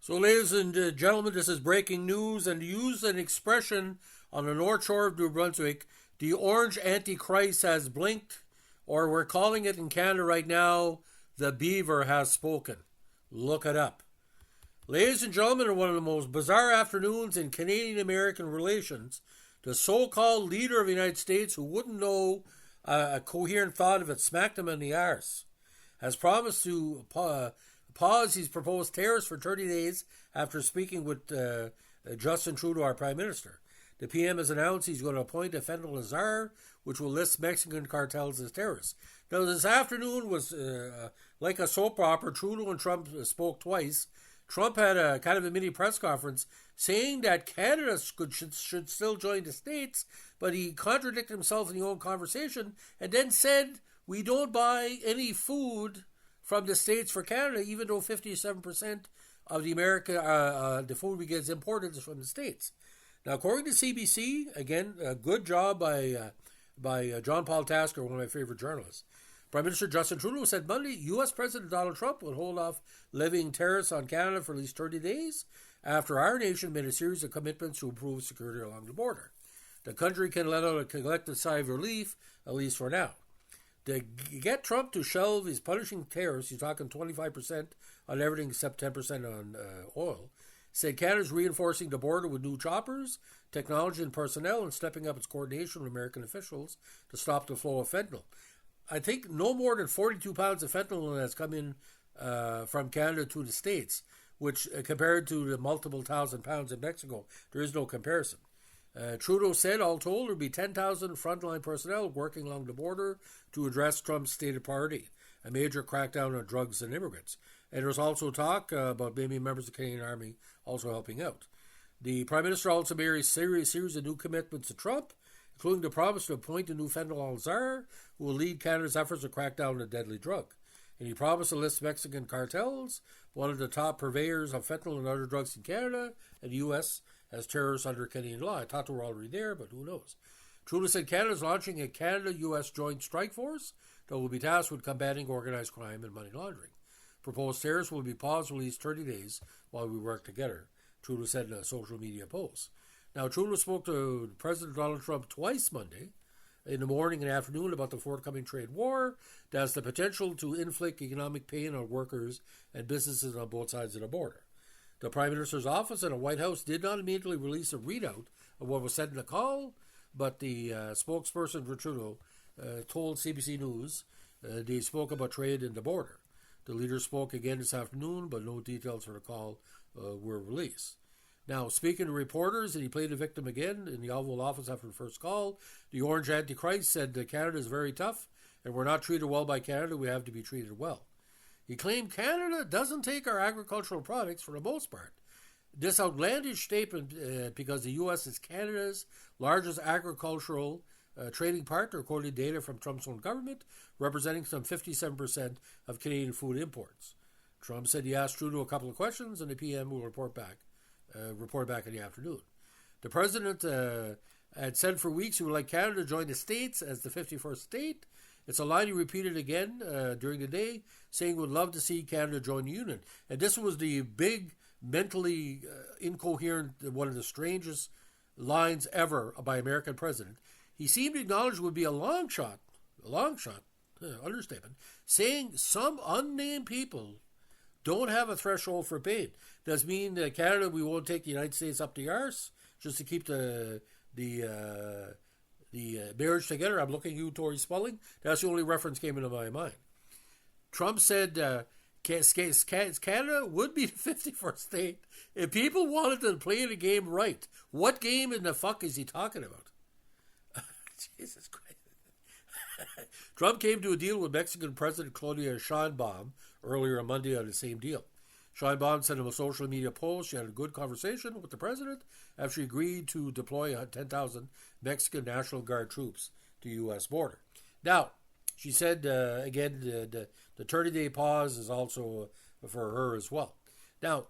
So, ladies and gentlemen, this is breaking news, and to use an expression on the North Shore of New Brunswick, the orange antichrist has blinked, or we're calling it in Canada right now, the beaver has spoken. Look it up. Ladies and gentlemen, in one of the most bizarre afternoons in Canadian-American relations, the so-called leader of the United States, who wouldn't know a coherent thought if it smacked him in the arse, has promised to pause his proposed tariffs for 30 days after speaking with Justin Trudeau, our Prime Minister. The PM has announced he's going to appoint a fentanyl czar, which will list Mexican cartels as terrorists. Now, this afternoon was like a soap opera. Trudeau and Trump spoke twice. Trump had a kind of a mini press conference saying that Canada should still join the States, but he contradicted himself in the own conversation and then said, we don't buy any food from the States for Canada, even though 57% of the food we get is imported is from the States. Now, according to CBC, again, a good job by John Paul Tasker, one of my favorite journalists. Prime Minister Justin Trudeau said Monday, U.S. President Donald Trump will hold off levying tariffs on Canada for at least 30 days after our nation made a series of commitments to improve security along the border. The country can let out a collective sigh of relief, at least for now. To get Trump to shelve his punishing tariffs, he's talking 25% on everything except 10% on oil, said Canada's reinforcing the border with new choppers, technology and personnel, and stepping up its coordination with American officials to stop the flow of fentanyl. I think no more than 42 pounds of fentanyl has come in from Canada to the States, which compared to the multiple thousand pounds in Mexico, there is no comparison. Trudeau said, all told, there will be 10,000 frontline personnel working along the border to address Trump's stated priority, a major crackdown on drugs and immigrants. And there's also talk about maybe members of the Canadian Army also helping out. The Prime Minister also made a series of new commitments to Trump, including the promise to appoint a new fentanyl czar who will lead Canada's efforts to crack down on the deadly drug. And he promised to list Mexican cartels, one of the top purveyors of fentanyl and other drugs in Canada and the U.S., as terrorists under Canadian law. I thought they were already there, but who knows. Trudeau said Canada is launching a Canada-U.S. joint strike force that will be tasked with combating organized crime and money laundering. Proposed tariffs will be paused for at least 30 days while we work together, Trudeau said in a social media post. Now, Trudeau spoke to President Donald Trump twice Monday, in the morning and afternoon, about the forthcoming trade war that has the potential to inflict economic pain on workers and businesses on both sides of the border. The Prime Minister's office and the White House did not immediately release a readout of what was said in the call, but the spokesperson for Trudeau told CBC News they spoke about trade and the border. The leader spoke again this afternoon, but no details for the call were released. Now, speaking to reporters, and he played the victim again in the Oval Office after the first call, the Orange Antichrist said that Canada is very tough, and we're not treated well by Canada, we have to be treated well. He claimed Canada doesn't take our agricultural products for the most part. This outlandish statement, because the U.S. is Canada's largest agricultural trading partner, according to data from Trump's own government, representing some 57% of Canadian food imports. Trump said he asked Trudeau a couple of questions, and the PM will report back in the afternoon. The president had said for weeks he would like Canada to join the States as the 51st state. It's a line he repeated again during the day, saying he would love to see Canada join the Union. And this was the big, mentally incoherent, one of the strangest lines ever by an American president. He seemed to acknowledge it would be a long shot, understatement, saying some unnamed people don't have a threshold for pain. Does mean that Canada, we won't take the United States up the arse just to keep the marriage together. I'm looking at you, Tori Spelling. That's the only reference came into my mind. Trump said Canada would be the 51st state if people wanted to play the game right. What game in the fuck is he talking about? Jesus Christ. Trump came to a deal with Mexican President Claudia Sheinbaum earlier on Monday on the same deal. Sheinbaum said in a social media post she had a good conversation with the president after she agreed to deploy 10,000 Mexican National Guard troops to the U.S. border. Now, she said, again, the 30-day pause is also for her as well. Now,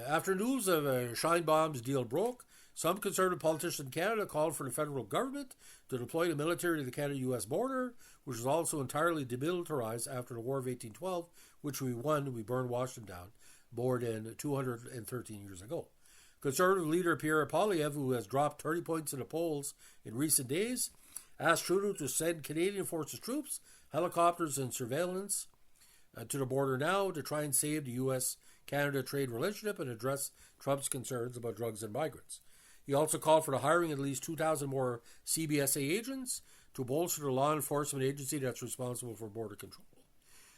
after news of Sheinbaum's deal broke, some conservative politicians in Canada called for the federal government to deploy the military to the Canada-U.S. border, which was also entirely demilitarized after the War of 1812, which we won. We burned Washington down more than 213 years ago. Conservative leader Pierre Poilievre, who has dropped 30 points in the polls in recent days, asked Trudeau to send Canadian Forces troops, helicopters, and surveillance to the border now to try and save the U.S.-Canada trade relationship and address Trump's concerns about drugs and migrants. He also called for the hiring of at least 2,000 more CBSA agents to bolster the law enforcement agency that's responsible for border control.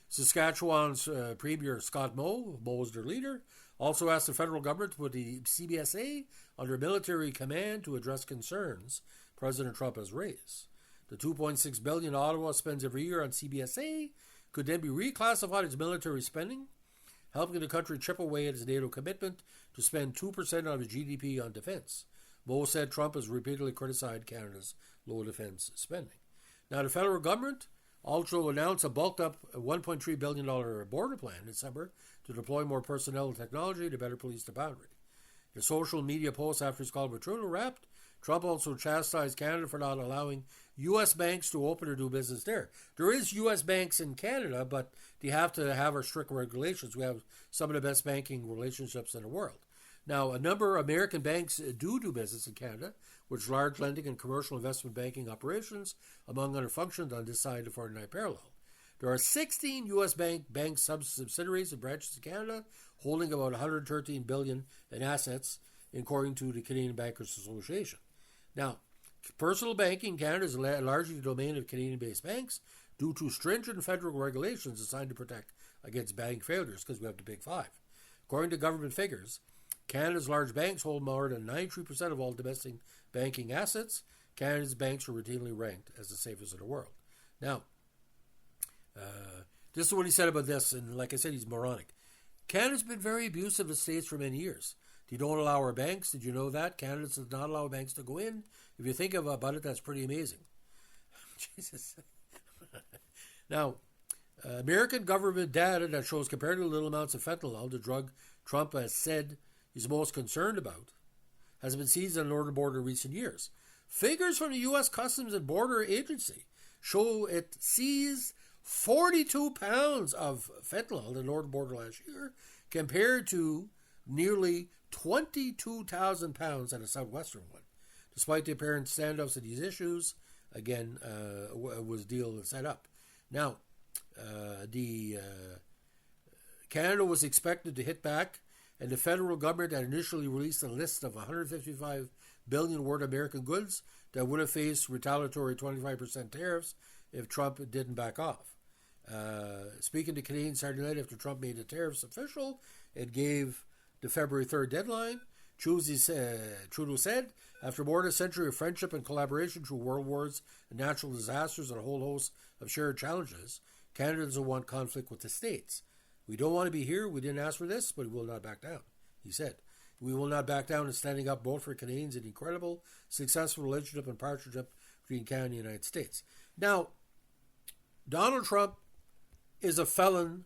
Saskatchewan's Premier Scott Moe is their leader, also asked the federal government to put the CBSA under military command to address concerns President Trump has raised. The $2.6 billion Ottawa spends every year on CBSA could then be reclassified as military spending, helping the country chip away at its NATO commitment to spend 2% of its GDP on defense. Moe said Trump has repeatedly criticized Canada's low defense spending. Now, the federal government also announced a bulked-up $1.3 billion border plan in December to deploy more personnel and technology to better police the boundary. In a social media post after his call with Trudeau wrapped, Trump also chastised Canada for not allowing U.S. banks to open or do business there. There is U.S. banks in Canada, but they have to have our strict regulations. We have some of the best banking relationships in the world. Now, a number of American banks do business in Canada, which large lending and commercial investment banking operations, among other functions, on this side of the 49 parallel. There are 16 U.S. bank subsidiaries and branches in Canada, holding about $113 billion in assets, according to the Canadian Bankers Association. Now, personal banking in Canada is largely the domain of Canadian-based banks due to stringent federal regulations designed to protect against bank failures, because we have the Big Five. According to government figures, Canada's large banks hold more than 93% of all domestic banking assets. Canada's banks are routinely ranked as the safest in the world. Now, this is what he said about this, and like I said, he's moronic. Canada's been very abusive to states for many years. They don't allow our banks. Did you know that? Canada does not allow banks to go in. If you think about it, that's pretty amazing. Jesus. Now, American government data that shows comparatively little amounts of fentanyl, the drug Trump has said he's most concerned about, has been seized on the northern border in recent years. Figures from the U.S. Customs and Border Agency show it seized 42 pounds of fentanyl on the northern border last year, compared to nearly 22,000 pounds on the southwestern one. Despite the apparent standoffs of these issues, again, was deal set up. Now, Canada was expected to hit back, and the federal government had initially released a list of 155 billion worth of American goods that would have faced retaliatory 25% tariffs if Trump didn't back off. Speaking to Canadians Saturday night after Trump made the tariffs official, it gave the February 3rd deadline. Trudeau said, after more than a century of friendship and collaboration through world wars and natural disasters and a whole host of shared challenges, Canada doesn't want conflict with the States. We don't want to be here. We didn't ask for this, but we will not back down, he said. We will not back down in standing up both for Canadians and incredible, successful relationship and partnership between Canada and the United States. Now, Donald Trump is a felon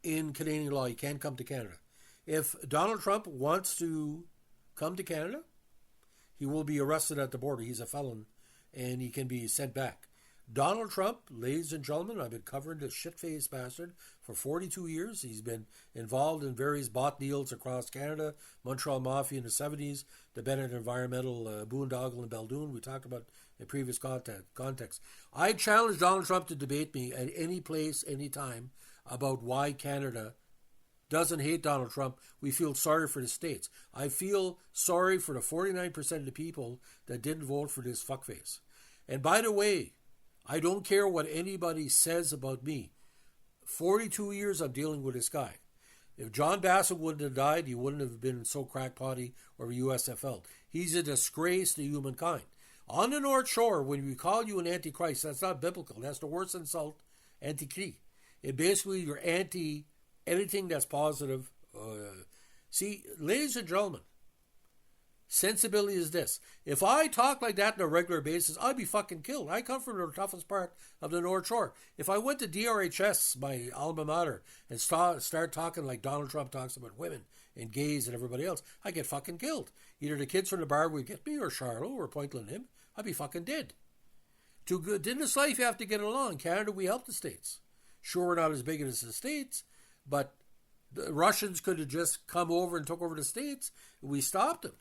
in Canadian law. He can't come to Canada. If Donald Trump wants to come to Canada, he will be arrested at the border. He's a felon, and he can be sent back. Donald Trump, ladies and gentlemen, I've been covering this shit-faced bastard for 42 years. He's been involved in various bot deals across Canada, Montreal Mafia in the 70s, the Bennett Environmental, Boondoggle and Beldoon. We talked about in previous context. I challenge Donald Trump to debate me at any place, any time, about why Canada doesn't hate Donald Trump. We feel sorry for the states. I feel sorry for the 49% of the people that didn't vote for this fuckface. And by the way, I don't care what anybody says about me. 42 years I'm dealing with this guy. If John Bassett wouldn't have died, he wouldn't have been so crackpotty or USFL. He's a disgrace to humankind. On the North Shore, when we call you an antichrist, that's not biblical. That's the worst insult, antichrist. It basically, you're anti anything that's positive. See, ladies and gentlemen, sensibility is this. If I talk like that on a regular basis, I'd be fucking killed. I come from the toughest part of the North Shore. If I went to DRHS, my alma mater, and start talking like Donald Trump talks about women and gays and everybody else, I'd get fucking killed. Either the kids from the bar would get me, or Charlotte, or Pointland him. I'd be fucking dead. In this life, you have to get along. Canada, we help the states. Sure, we're not as big as the States, but The Russians could have just come over and took over the States. We stopped them.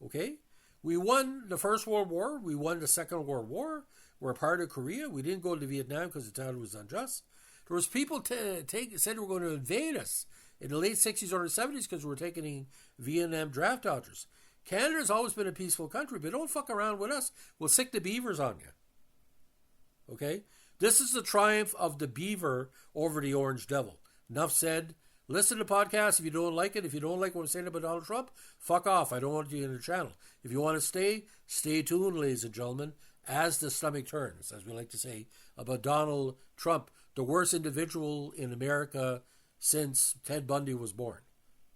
Okay? We won the First World War. We won the Second World War. We're part of Korea. We didn't go to Vietnam because the town was unjust. There was people said they were going to invade us in the late 60s or the 70s because we were taking Vietnam draft dodgers. Canada's always been a peaceful country, but don't fuck around with us. We'll sick the beavers on you. Okay? This is the triumph of the beaver over the orange devil. Enough said. Listen to the podcast if you don't like it. If you don't like what I'm saying about Donald Trump, fuck off. I don't want you in the channel. If you want to stay tuned, ladies and gentlemen, as the stomach turns, as we like to say, about Donald Trump, the worst individual in America since Ted Bundy was born.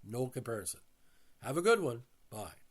No comparison. Have a good one. Bye.